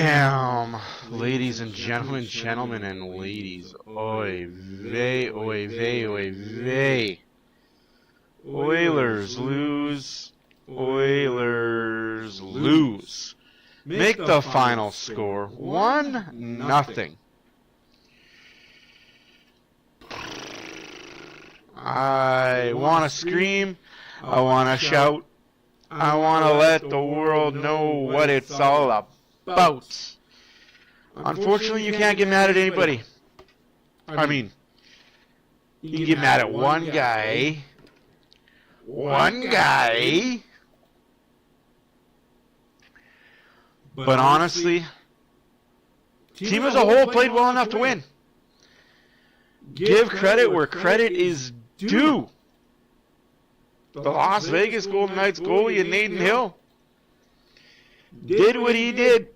Damn, ladies and gentlemen, and ladies. Oy vey, oy vey, oy vey. Oilers lose. Oilers lose. Make the final score 1-0. I want to scream. I want to shout. I want to let the world know what it's all about. Unfortunately, you can't get mad at anybody. I mean, you can get mad at one guy. But honestly, team as a whole played well enough to win. Give credit where credit is due. The Las Vegas Golden Knights goalie, Nathan Hill, did what he did.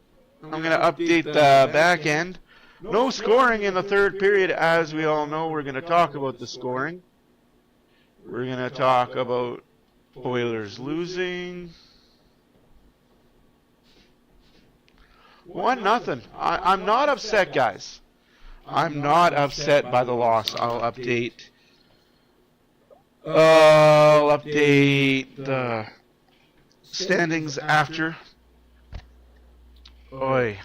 I'm going to update the back end. No scoring in the third period. As we all know, we're going to talk about the scoring. We're going to talk about Oilers losing. 1-0. I'm not upset, guys. I'm not upset by the loss. I'll update the standings after. Oi.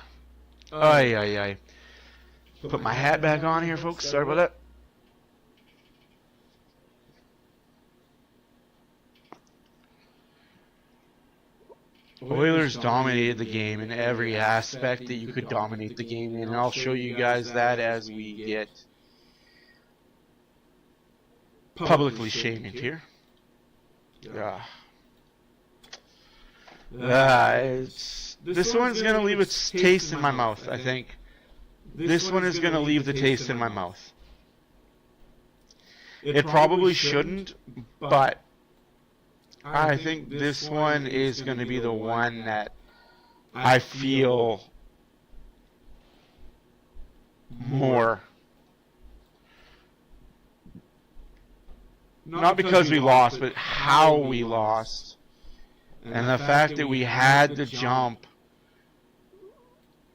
Ay. Put my hat back on here, folks. Sorry about that. Oilers dominated the game in every aspect that you could dominate the game in, and I'll show you guys that as we get publicly shamed here. This one's going to leave its taste in my mouth, I think. This one is going to leave the taste in my mouth. It probably shouldn't, but I think this one is going to be the one that I feel more. Not because we lost, but how we lost. And the fact that we had the jump,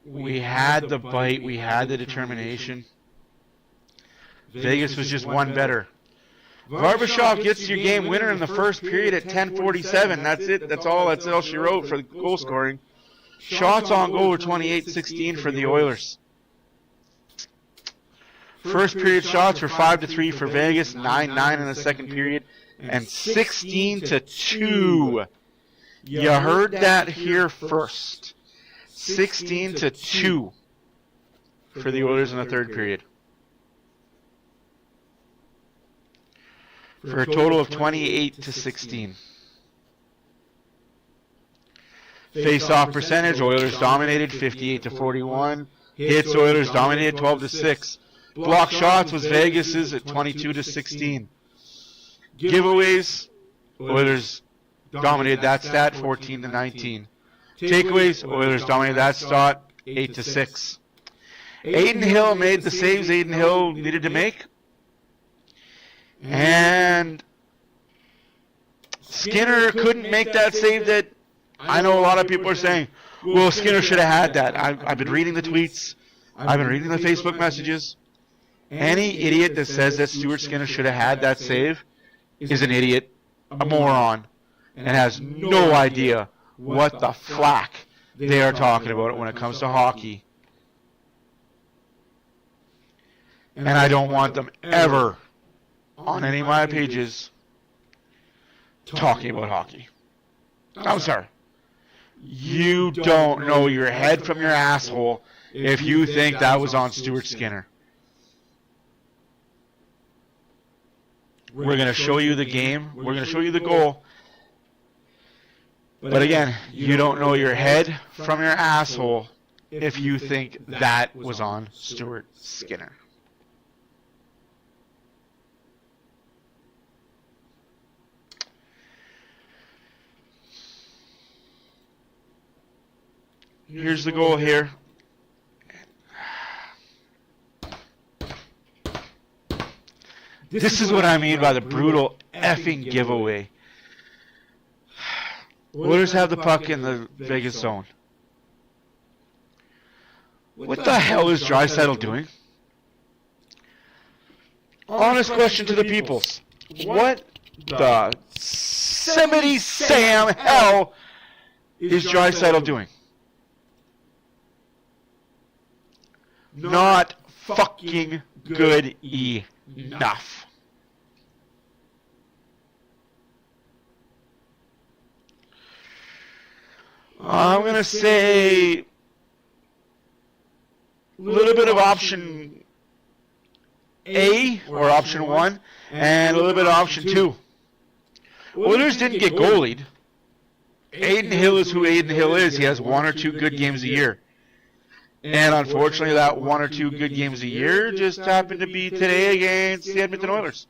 we had the bite, we had the determination. Vegas was just one better. Barbashev gets your game winner in the first period at 10:47. That's it. That's all she wrote for the goal scoring. Shots on goal were 28-16 for the Oilers. First period shots were 5-3 for Vegas, 9-9 in the second period, and 16-2. You heard that here first. 16-2 for the Oilers in the third period. For a total of 28-16. Face-off percentage, Oilers dominated 58-41. Hits, Oilers dominated 12-6. Block shots was Vegas's at 22-16. Giveaways, Oilers dominated that stat 14-19. Takeaways, Oilers dominated that stat 8-6. Aiden Hill made the saves Aiden Hill needed to make. And Skinner couldn't make that save that I know a lot of people are saying, well, Skinner should have had that. I've been reading the tweets. I've been reading the Facebook messages. Any idiot that says that Stuart Skinner should have had that save is an idiot, a moron, and has no idea what the flack they are talking about when it comes to hockey. And I don't want them ever on any of my pages talking about hockey. I'm sorry. You don't know your head from your asshole if you think that was on Stuart Skinner. We're going to show you the game. We're going to show you the goal. But again, you don't know your head from your asshole if you think that was on Stuart Skinner. Here's the goal here. This is what I mean by the brutal effing giveaway. Oilers have the puck in the Vegas zone. What the hell is Draisaitl doing? Honest question to the peoples. What the Yosemite Sam hell is Draisaitl doing? Not fucking good enough. I'm going to say a little bit of option A, or option 1, and a little bit of option 2. Oilers didn't get goalied. Adin Hill is who Adin Hill is. He has 1 or 2 good games a year. And unfortunately, that 1 or 2 good games a year just happened to be today against the Edmonton Oilers.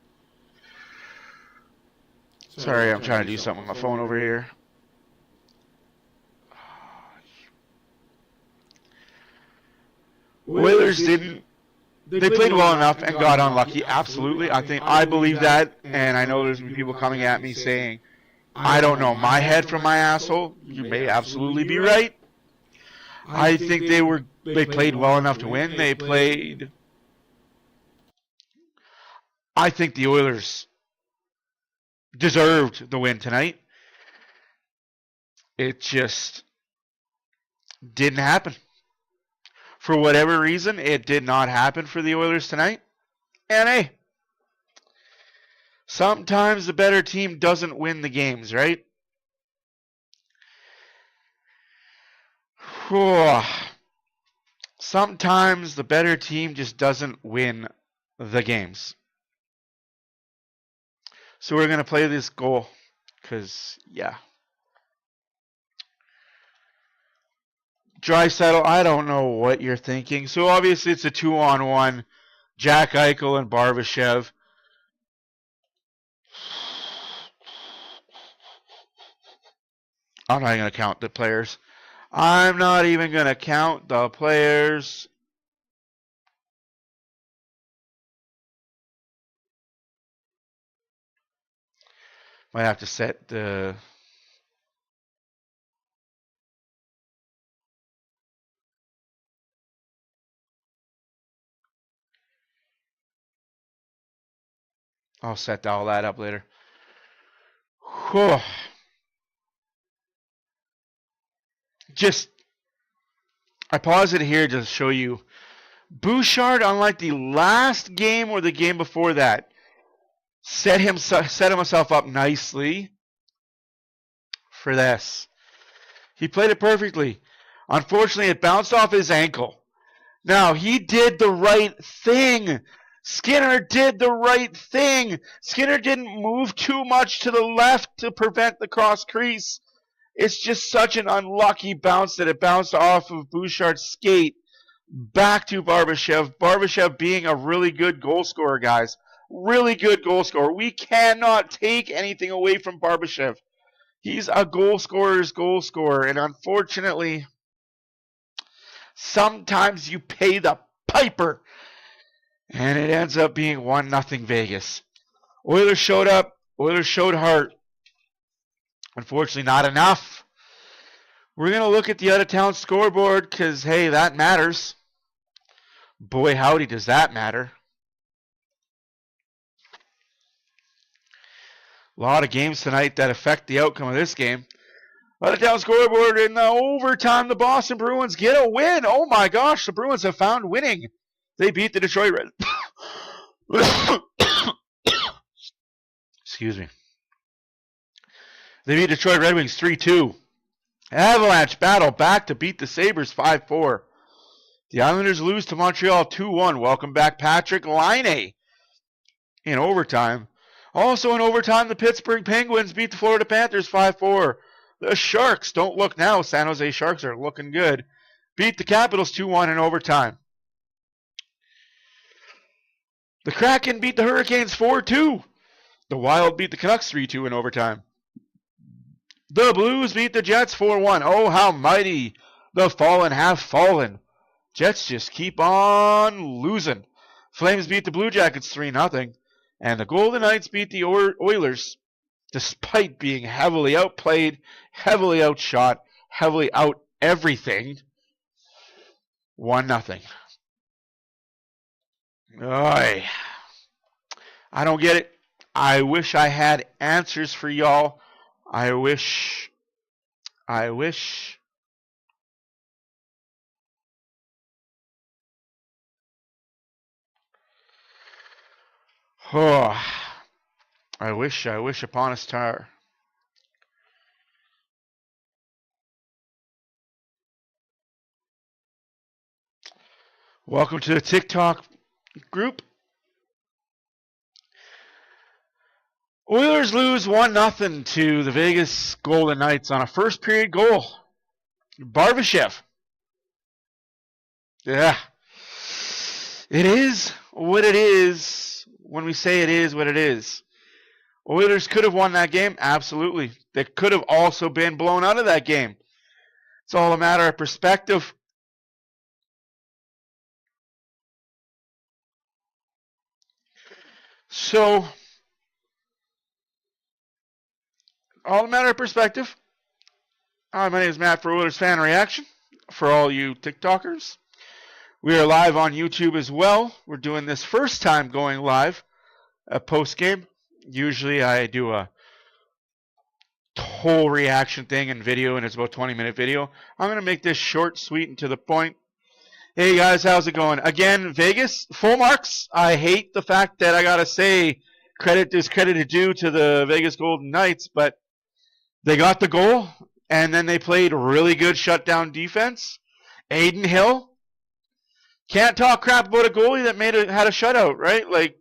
Sorry, I'm trying to do something with my phone over here. Oilers didn't. They played well enough and got unlucky. Absolutely, I believe that, and I know there's people coming at me saying, "I don't know my head from my asshole." You may absolutely be right. I think they played well enough to win. I think the Oilers deserved the win tonight. It just didn't happen. For whatever reason, it did not happen for the Oilers tonight. And hey, sometimes the better team doesn't win the games, right? Sometimes the better team just doesn't win the games. So we're going to play this goal because, yeah. Draisaitl, I don't know what you're thinking. So obviously it's a 2-on-1. Jack Eichel and Barbashev. I'm not even going to count the players. I'm not even going to count the players. Might have to set the... I'll set all that up later. Whew. I paused it here to show you. Bouchard, unlike the last game or the game before that, set himself up nicely for this. He played it perfectly. Unfortunately, it bounced off his ankle. Now, he did the right thing. Skinner did the right thing. Skinner didn't move too much to the left to prevent the cross crease. It's just such an unlucky bounce that it bounced off of Bouchard's skate back to Barbashev. Barbashev being a really good goal scorer, guys. Really good goal scorer. We cannot take anything away from Barbashev. He's a goal scorer's goal scorer. And unfortunately, sometimes you pay the piper. And it ends up being 1-0 Vegas. Oilers showed up. Oilers showed heart. Unfortunately, not enough. We're going to look at the out-of-town scoreboard because, hey, that matters. Boy, howdy, does that matter. A lot of games tonight that affect the outcome of this game. Out-of-town scoreboard in the overtime. The Boston Bruins get a win. Oh, my gosh, the Bruins have found winning. They beat the Detroit Red... Excuse me. They beat Detroit Red Wings 3-2. Avalanche battle back to beat the Sabres 5-4. The Islanders lose to Montreal 2-1. Welcome back Patrick Laine in overtime. Also in overtime, the Pittsburgh Penguins beat the Florida Panthers 5-4. The Sharks, don't look now, San Jose Sharks are looking good. Beat the Capitals 2-1 in overtime. The Kraken beat the Hurricanes 4-2. The Wild beat the Canucks 3-2 in overtime. The Blues beat the Jets 4-1. Oh, how mighty the fallen have fallen. Jets just keep on losing. Flames beat the Blue Jackets 3-0. And the Golden Knights beat the Oilers despite being heavily outplayed, heavily outshot, heavily out everything. 1-0. Oy. I don't get it. I wish I had answers for y'all. I wish. Oh, I wish upon a star. Welcome to the TikTok group. Oilers lose 1-0 to the Vegas Golden Knights on a first period goal. Barbashev. Yeah. It is what it is when we say it is what it is. Oilers could have won that game. Absolutely. They could have also been blown out of that game. It's all a matter of perspective. So, all a matter of perspective. Hi, my name is Matt for OilersFanReaction. For all you TikTokers, we are live on YouTube as well. We're doing this first time going live, a post game. Usually I do a whole reaction thing in video, and it's about a 20-minute video. I'm going to make this short, sweet, and to the point. Hey guys, how's it going? Again, Vegas, full marks. I hate the fact that I got to say credit is due to the Vegas Golden Knights, but they got the goal, and then they played really good shutdown defense. Aiden Hill, can't talk crap about a goalie that had a shutout, right? Like,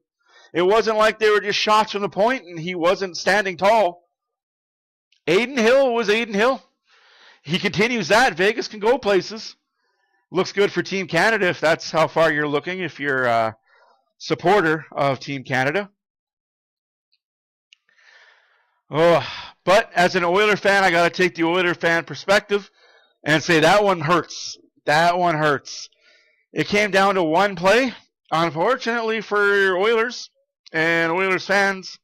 it wasn't like they were just shots from the point and he wasn't standing tall. Aiden Hill was Aiden Hill. He continues that. Vegas can go places. Looks good for Team Canada if that's how far you're looking, if you're a supporter of Team Canada. Oh, but as an Oiler fan, I got to take the Oiler fan perspective and say that one hurts. That one hurts. It came down to one play. Unfortunately for Oilers and Oilers fans,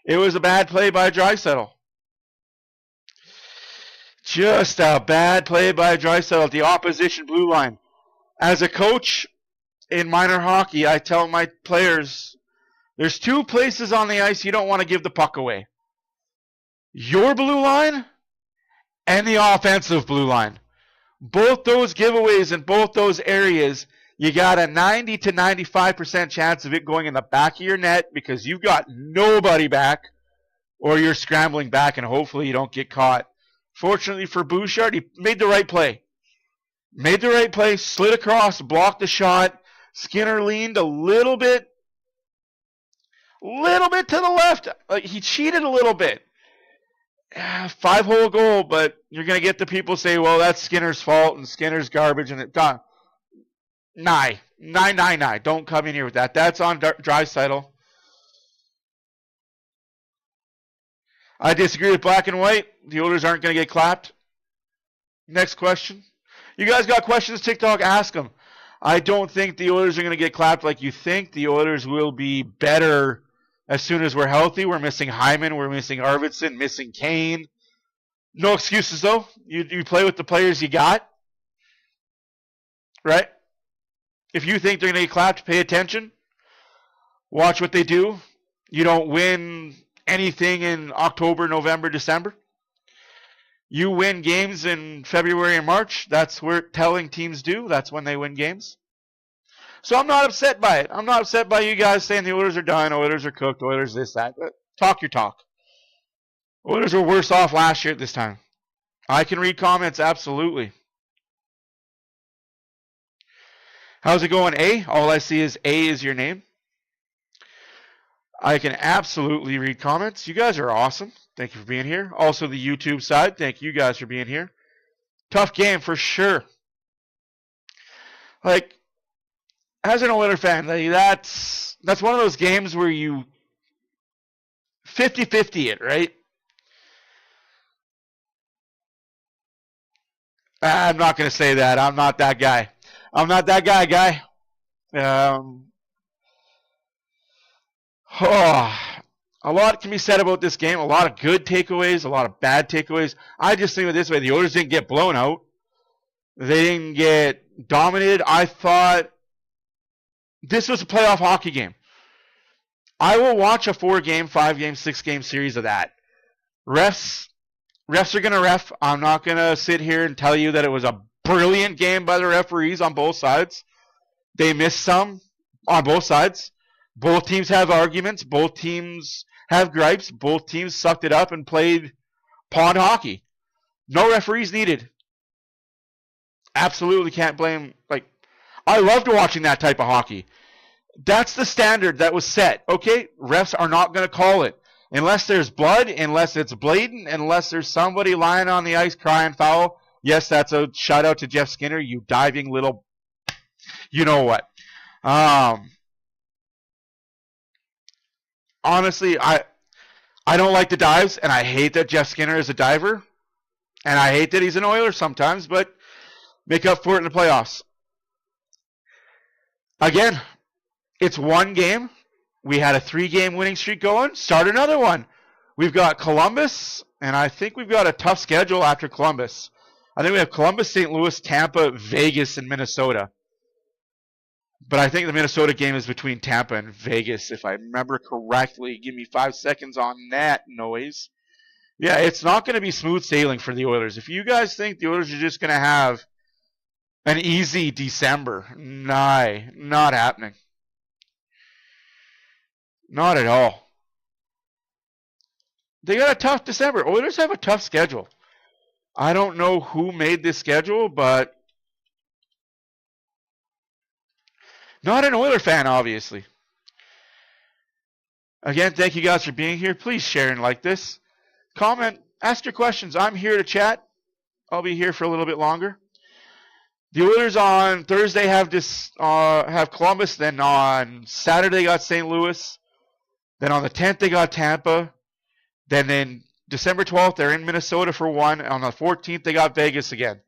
it was a bad play by Draisaitl. Just a bad play by Draisaitl at the opposition blue line. As a coach in minor hockey, I tell my players, there's two places on the ice you don't want to give the puck away. Your blue line and the offensive blue line. Both those giveaways in both those areas, you got a 90 to 95% chance of it going in the back of your net because you've got nobody back, or you're scrambling back and hopefully you don't get caught. Fortunately for Bouchard, he made the right play. Made the right play, slid across, blocked the shot. Skinner leaned a little bit to the left. Like, he cheated a little bit. 5-hole goal, but you're going to get the people say, well, that's Skinner's fault and Skinner's garbage and it done. Nah. Don't come in here with that. That's on Draisaitl. I disagree with black and white. The Oilers aren't going to get clapped. Next question. You guys got questions, TikTok? Ask them. I don't think the Oilers are going to get clapped like you think. The Oilers will be better as soon as we're healthy. We're missing Hyman. We're missing Arvidsson. Missing Kane. No excuses, though. You play with the players you got. Right? If you think they're going to get clapped, pay attention. Watch what they do. You don't win anything in October, November, December. You win games in February and March. That's what telling teams do. That's when they win games. So I'm not upset by it. I'm not upset by you guys saying the Oilers are done, Oilers are cooked, Oilers this, that. Talk your talk. Oilers were worse off last year at this time. I can read comments, absolutely. How's it going, A? All I see is A is your name. I can absolutely read comments. You guys are awesome. Thank you for being here. Also, the YouTube side, thank you guys for being here. Tough game for sure. Like, as an Oilers fan, that's one of those games where you 50-50 it, right? I'm not going to say that. I'm not that guy. I'm not that guy. A lot can be said about this game. A lot of good takeaways, a lot of bad takeaways. I just think of it this way. The Oilers didn't get blown out. They didn't get dominated. I thought this was a playoff hockey game. I will watch a 4-game, 5-game, 6-game series of that. Refs are going to ref. I'm not going to sit here and tell you that it was a brilliant game by the referees on both sides. They missed some on both sides. Both teams have arguments. Both teams have gripes. Both teams sucked it up and played pond hockey. No referees needed. Absolutely can't blame. I loved watching that type of hockey. That's the standard that was set. Okay, refs are not going to call it. Unless there's blood, unless it's blatant, unless there's somebody lying on the ice crying foul. Yes, that's a shout out to Jeff Skinner, you diving little, you know what. Honestly, I don't like the dives, and I hate that Jeff Skinner is a diver, and I hate that he's an Oiler sometimes, but make up for it in the playoffs. Again, it's one game. We had a 3-game winning streak going. Start another one. We've got Columbus, and I think we've got a tough schedule after Columbus. I think we have Columbus, St. Louis, Tampa, Vegas, and Minnesota. But I think the Minnesota game is between Tampa and Vegas, if I remember correctly. Give me 5 seconds on that noise. Yeah, it's not going to be smooth sailing for the Oilers. If you guys think the Oilers are just going to have an easy December, not happening. Not at all. They got a tough December. Oilers have a tough schedule. I don't know who made this schedule, but not an Oiler fan, obviously. Again, thank you guys for being here. Please share and like this. Comment, ask your questions. I'm here to chat. I'll be here for a little bit longer. The Oilers on Thursday have Columbus. Then on Saturday they got St. Louis. Then on the 10th they got Tampa. Then December 12th they're in Minnesota for one. On the 14th they got Vegas again.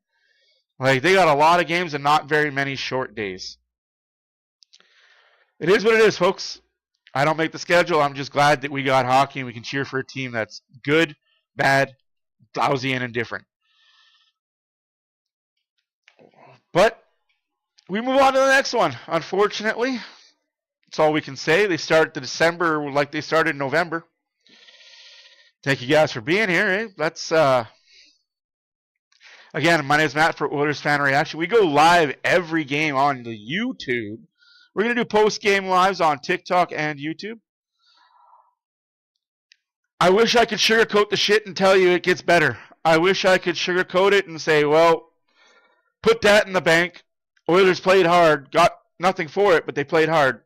They got a lot of games and not very many short days. It is what it is, folks. I don't make the schedule. I'm just glad that we got hockey and we can cheer for a team that's good, bad, lousy, and indifferent. But we move on to the next one. Unfortunately, that's all we can say. They start the December like they started in November. Thank you guys for being here. Let's again, my name is Matt for OilersFanReaction. We go live every game on the YouTube. We're going to do post-game lives on TikTok and YouTube. I wish I could sugarcoat the shit and tell you it gets better. I wish I could sugarcoat it and say, well, put that in the bank. Oilers played hard, got nothing for it, but they played hard.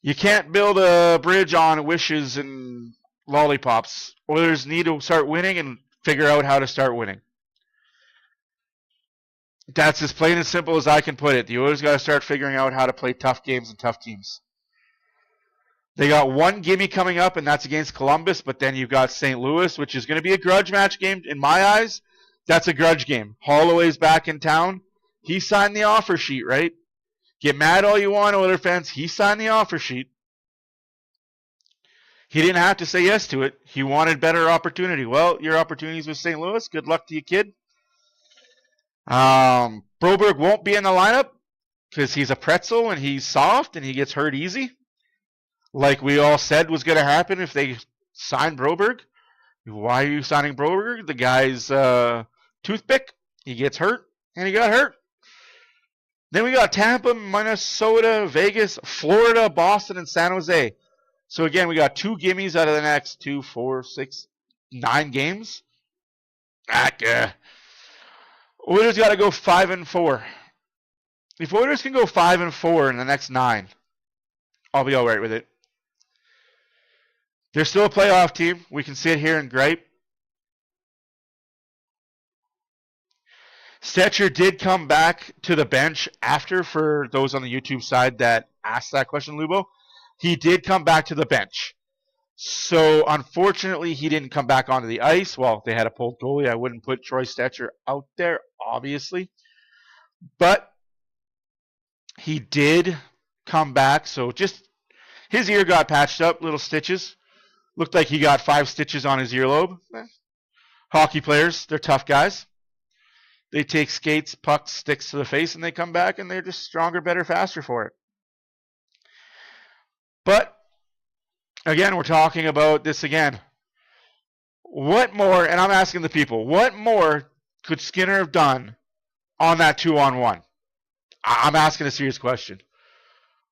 You can't build a bridge on wishes and lollipops. Oilers need to start winning and figure out how to start winning. That's as plain and simple as I can put it. The Oilers got to start figuring out how to play tough games and tough teams. They got one gimme coming up, and that's against Columbus, but then you've got St. Louis, which is going to be a grudge match game. In my eyes, that's a grudge game. Holloway's back in town. He signed the offer sheet, right? Get mad all you want, Oilers fans. He signed the offer sheet. He didn't have to say yes to it. He wanted better opportunity. Well, your opportunity's with St. Louis. Good luck to you, kid. Broberg won't be in the lineup because he's a pretzel and he's soft and he gets hurt easy. Like we all said was going to happen if they signed Broberg. Why are you signing Broberg? The guy's toothpick. He gets hurt and he got hurt. Then we got Tampa, Minnesota, Vegas, Florida, Boston, and San Jose. So again, we got 2 gimmies out of the next 2, 4, 6, 9 games. Oilers got to go 5-4. If Oilers can go 5-4 in the next 9, I'll be all right with it. They're still a playoff team. We can sit here and gripe. Stetcher did come back to the bench after, for those on the YouTube side that asked that question, Lubo. He did come back to the bench. So, unfortunately, he didn't come back onto the ice. Well, they had a pulled goalie. I wouldn't put Troy Stetcher out there, obviously. But he did come back. So, just his ear got patched up, little stitches. Looked like he got 5 stitches on his earlobe. Hockey players, they're tough guys. They take skates, pucks, sticks to the face, and they come back, and they're just stronger, better, faster for it. But, again, we're talking about this again. What more, and I'm asking the people, what more could Skinner have done on that 2-on-1? I'm asking a serious question.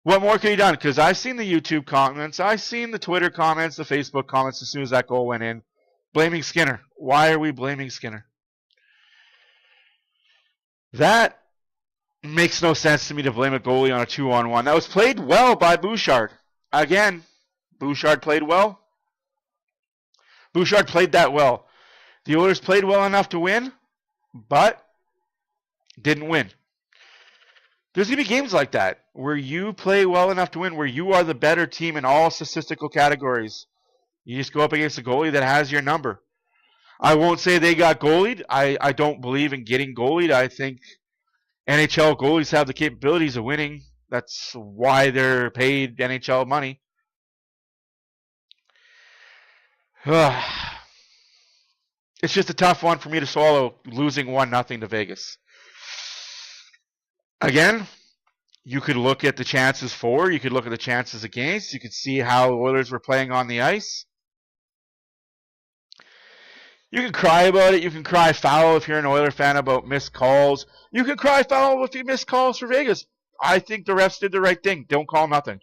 What more could he have done? Because I've seen the YouTube comments, I've seen the Twitter comments, the Facebook comments as soon as that goal went in, blaming Skinner. Why are we blaming Skinner? That makes no sense to me, to blame a goalie on a 2-on-1. That was played well by Bouchard. Again, Bouchard played well. Bouchard played that well. The Oilers played well enough to win, but didn't win. There's going to be games like that where you play well enough to win, where you are the better team in all statistical categories. You just go up against a goalie that has your number. I won't say they got goalied. I don't believe in getting goalied. I think NHL goalies have the capabilities of winning. That's why they're paid NHL money. It's just a tough one for me to swallow, losing 1-0 to Vegas. Again, you could look at the chances for, you could look at the chances against, you could see how Oilers were playing on the ice. You can cry about it. You can cry foul if you're an Oiler fan about missed calls. You can cry foul if you miss calls for Vegas. I think the refs did the right thing. Don't call nothing.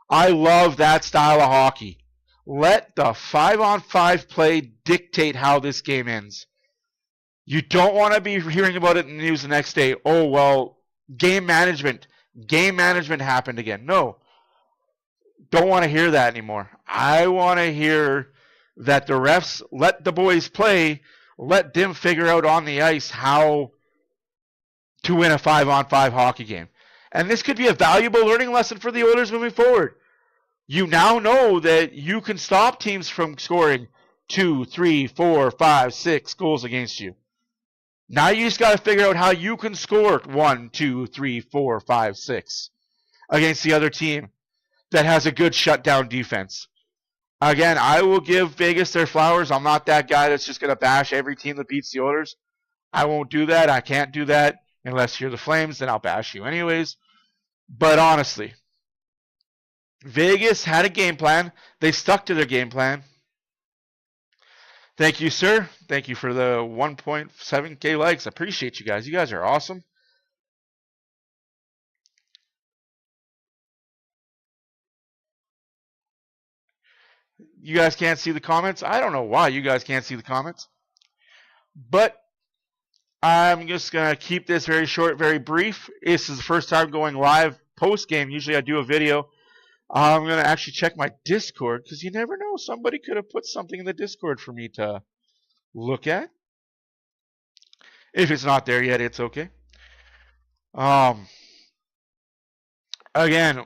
I love that style of hockey. Let the 5-on-5 play dictate how this game ends. You don't want to be hearing about it in the news the next day. Oh, well, game management. Game management happened again. No. Don't want to hear that anymore. I want to hear that the refs let the boys play, let them figure out on the ice how to win a 5-on-5 hockey game. And this could be a valuable learning lesson for the Oilers moving forward. You now know that you can stop teams from scoring 2, 3, 4, 5, 6 goals against you. Now you just got to figure out how you can score 1, 2, 3, 4, 5, 6 against the other team that has a good shutdown defense. Again, I will give Vegas their flowers. I'm not that guy that's just going to bash every team that beats the Oilers. I won't do that. I can't do that unless you're the Flames. Then I'll bash you anyways. But honestly, Vegas had a game plan. They stuck to their game plan. Thank you, sir. Thank you for the 1.7K likes. I appreciate you guys. You guys are awesome. You guys can't see the comments. I don't know why you guys can't see the comments. But I'm just going to keep this very short, very brief. This is the first time going live post-game. Usually I do a video. I'm going to actually check my Discord because you never know. Somebody could have put something in the Discord for me to look at. If it's not there yet, it's okay. Again,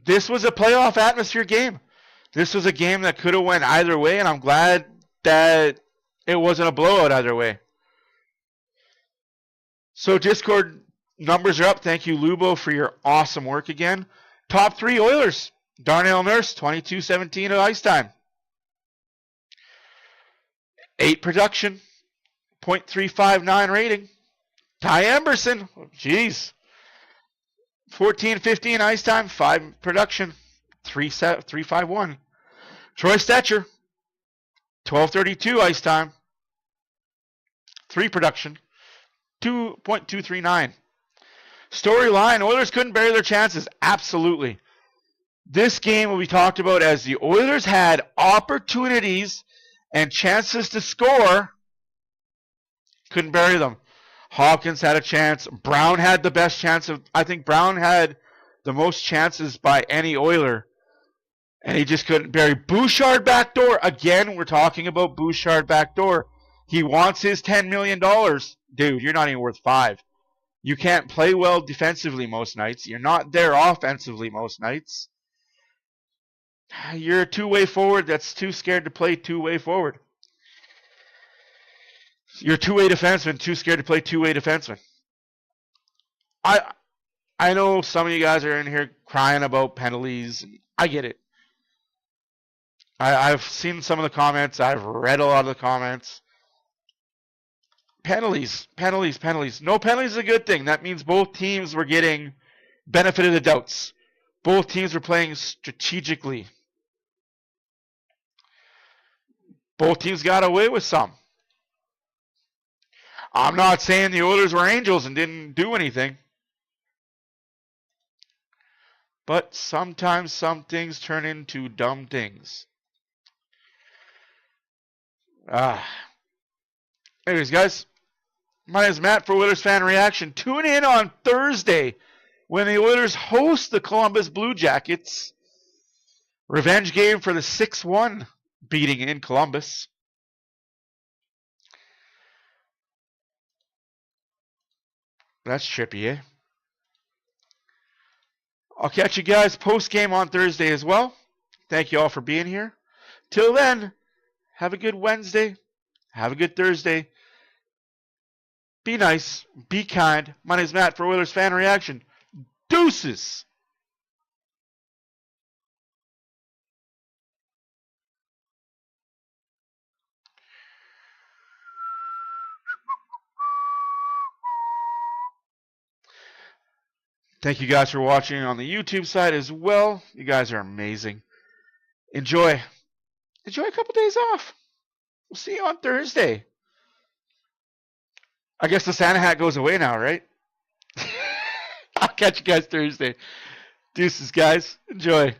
this was a playoff atmosphere game. This was a game that could have went either way, and I'm glad that it wasn't a blowout either way. So Discord numbers are up. Thank you, Lubo, for your awesome work again. Top 3 Oilers. Darnell Nurse, 22-17 at ice time. 8 production, 0.359 rating. Ty Emberson, jeez. 14-15 ice time, 5 production, 3.51. Troy Stetcher, 12:32 ice time, 3 production, 2.239. Storyline, Oilers couldn't bury their chances. Absolutely. This game will be talked about as the Oilers had opportunities and chances to score, couldn't bury them. Hawkins had a chance. Brown had the best chance of, I think Brown had the most chances by any Oiler, and he just couldn't bury. Bouchard backdoor. Again, we're talking about Bouchard backdoor. He wants his $10 million. Dude, you're not even worth 5. You can't play well defensively most nights. You're not there offensively most nights. You're a two-way forward that's too scared to play two-way forward. You're a two-way defenseman, too scared to play two-way defenseman. I know some of you guys are in here crying about penalties. I get it. I've seen some of the comments. I've read a lot of the comments. Penalties. No penalties is a good thing. That means both teams were getting benefit of the doubts. Both teams were playing strategically. Both teams got away with some. I'm not saying the Oilers were angels and didn't do anything. But sometimes some things turn into dumb things. Anyways, guys, my name is Matt for OilersFanReaction. Tune in on Thursday when the Oilers host the Columbus Blue Jackets. Revenge game for the 6-1 beating in Columbus. That's trippy, eh? I'll catch you guys post-game on Thursday as well. Thank you all for being here. Till then, have a good Wednesday. Have a good Thursday. Be nice. Be kind. My name is Matt for OilersFanReaction. Deuces! Thank you guys for watching on the YouTube side as well. You guys are amazing. Enjoy. Enjoy a couple days off. We'll see you on Thursday. I guess the Santa hat goes away now, right? I'll catch you guys Thursday. Deuces, guys. Enjoy.